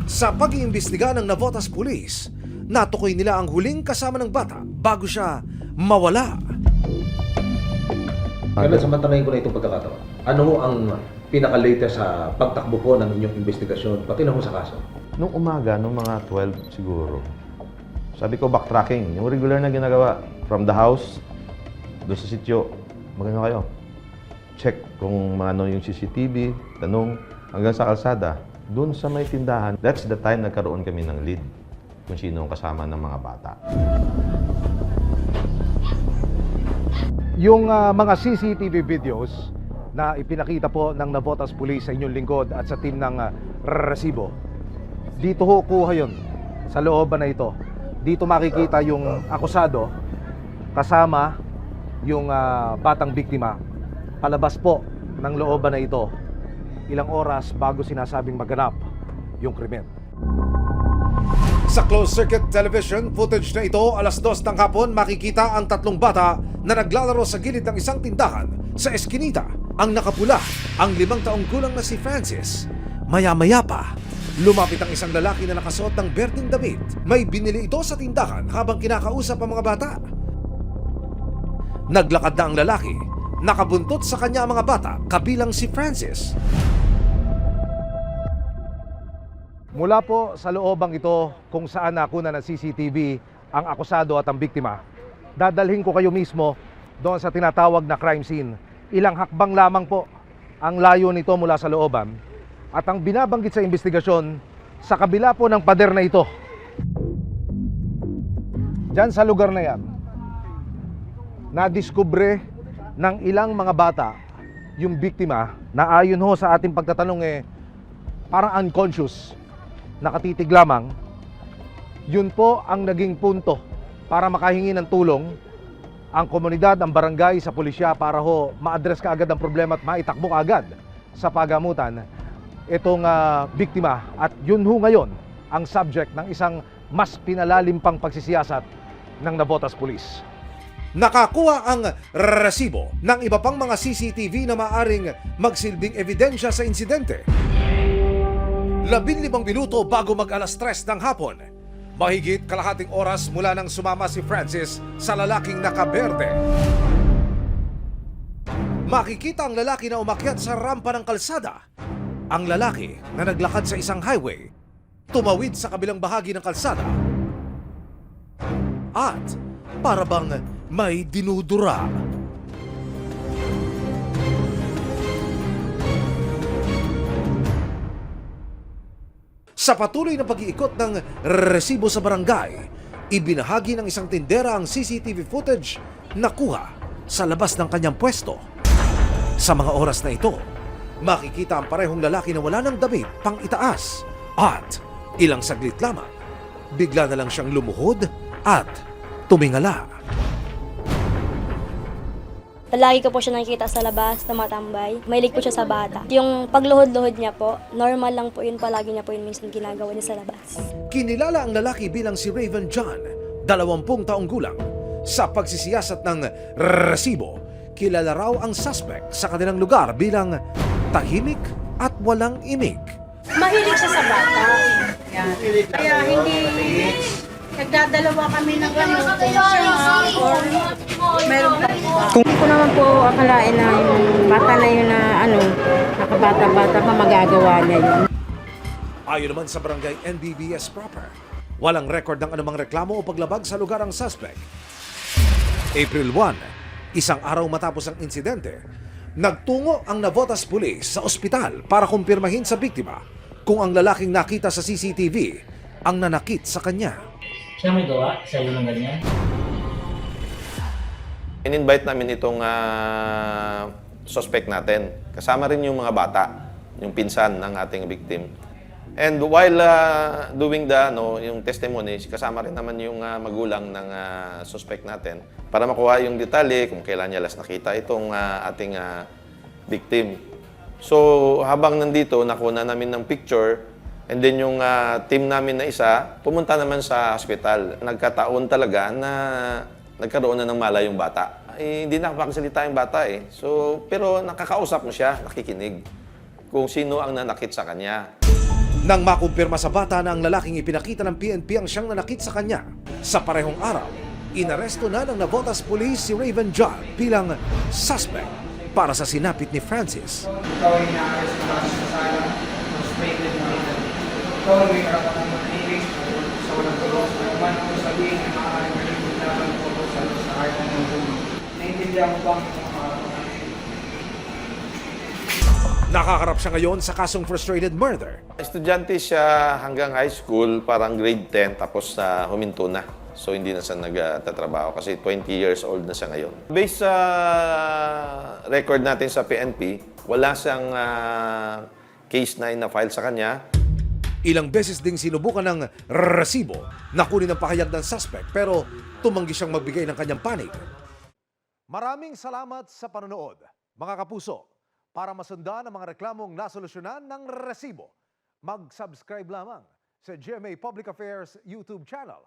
Sa pag-iimbestiga ng Navotas Police, natukoy nila ang huling kasama ng bata bago siya mawala. Kailan samantalahin ko na itong pagkakataon? Ano ho ang pinaka-latest sa pagtakbo po ng inyong investigasyon, pati na ho sa kaso? Nung umaga, nung mga 12 siguro, sabi ko backtracking, yung regular na ginagawa from the house, doon sa sityo, magano kayo? Check kung ano yung CCTV, tanong, hanggang sa kalsada, doon sa may tindahan. That's the time nagkaroon kami ng lead kung sino ang kasama ng mga bata. Yung mga CCTV videos na ipinakita po ng Navotas Police sa inyong lingkod at sa team ng Resibo, dito ho kuha yun sa looban na ito. Dito makikita yung akusado kasama yung batang biktima palabas po ng looban na ito ilang oras bago sinasabing maganap yung krimen. Sa closed-circuit television footage na ito, alas 2 ng hapon, makikita ang tatlong bata na naglalaro sa gilid ng isang tindahan sa eskinita. Ang nakapula, ang 5 taong gulang na si Francis. Maya-maya pa, lumapit ang isang lalaki na nakasuot ng berdeng damit. May binili ito sa tindahan habang kinakausap ang mga bata. Naglakad na ang lalaki, nakabuntot sa kanya ang mga bata, kabilang si Francis. Mula po sa loobang ito kung saan nakuna ng CCTV ang akusado at ang biktima, dadalhin ko kayo mismo doon sa tinatawag na crime scene. Ilang hakbang lamang po ang layo nito mula sa looban at ang binabanggit sa investigasyon sa kabila po ng pader na ito. Diyan sa lugar na yan, nadiskubre ng ilang mga bata yung biktima na ayon ho sa ating pagtatanong parang unconscious, nakatitig lamang. Yun po ang naging punto para makahingi ng tulong ang komunidad, ang barangay sa pulisya para ho ma-address kaagad ang problema at maitakbo kaagad sa pagamutan itong biktima. At yun ho ngayon ang subject ng isang mas pinalalim pang pagsisiyasat ng Navotas Police. Nakakuha ang resibo ng iba pang mga CCTV na maaring magsilbing ebidensya sa insidente. 15 minuto bago mag-alas 3 ng hapon, mahigit kalahating oras mula nang sumama si Francis sa lalaking nakaberde. Makikita ang lalaki na umakyat sa rampa ng kalsada. Ang lalaki na naglakad sa isang highway, tumawid sa kabilang bahagi ng kalsada. At para bang may dinudura. Sa patuloy na pag-iikot ng resibo sa barangay, ibinahagi ng isang tindera ang CCTV footage na kuha sa labas ng kanyang pwesto. Sa mga oras na ito, makikita ang parehong lalaki na wala ng damit pang itaas at ilang saglit lamang, bigla na lang siyang lumuhod at tumingala. Palagi ko po siya nakikita sa labas, tumatambay. Mahilig po siya sa bata. Yung pagluhod-luhod niya po, normal lang po yun. Palagi niya po yun minsan ginagawa niya sa labas. Kinilala ang lalaki bilang si Raven John, 20 taong gulang. Sa pagsisiyasat ng resibo, kilala raw ang suspect sa kanilang lugar bilang tahimik at walang imik. Mahilig siya sa bata. Yan. Kaya hindi nagdadalawa kami ng gano'n kung siya or meron pa iba. Hindi ko naman po akalain na yung bata na yun na nakabata-bata pa magagawa niya yun. Ayon naman sa barangay NBBS proper, walang record ng anumang reklamo o paglabag sa lugar ang suspect. April 1, isang araw matapos ang insidente, nagtungo ang Navotas Police sa ospital para kumpirmahin sa biktima kung ang lalaking nakita sa CCTV ang nanakit sa kanya. Siya may gawa sa iyo ng ganyan? In-invite namin itong suspect natin. Kasama rin yung mga bata, yung pinsan ng ating victim. And while doing yung testimony, kasama rin naman yung magulang ng suspect natin para makuha yung detalye kung kailan niya last nakita itong ating victim. So habang nandito, nakuna namin ng picture. And then yung team namin na isa, pumunta naman sa hospital. Nagkataon talaga na nagkaroon na ng mala yung bata. Hindi nakapagsalita yung bata eh. So, pero nakakausap mo siya, nakikinig kung sino ang nanakit sa kanya. Nang makumpirma sa bata na ang lalaking ipinakita ng PNP ang siyang nanakit sa kanya, sa parehong araw, inaresto na ng Navotas Police si Raven John bilang suspect para sa sinapit ni Francis. Ikaw ay inaares na sa sala, frustrated mo rin. Ikaw ay may karapatan manahimik sa walang tulos. Man kung sabihin ay maaaring malibot laban ko sa kahit ng mundo. Naintindihan mo ba ang mga karapatan? Nakaharap siya ngayon sa kasong frustrated murder. Estudyante siya hanggang high school, parang grade 10, tapos huminto na. So hindi na siya nagtatrabaho kasi 20 years old na siya ngayon. Based sa record natin sa PNP, wala siyang case na ina-file sa kanya. Ilang beses ding sinubukan ng resibo na kunin ang pahayag ng suspect pero tumanggi siyang magbigay ng kanyang panig. Maraming salamat sa panonood, mga kapuso. Para masundan ang mga reklamong nasolusyonan ng resibo, mag-subscribe lamang sa GMA Public Affairs YouTube channel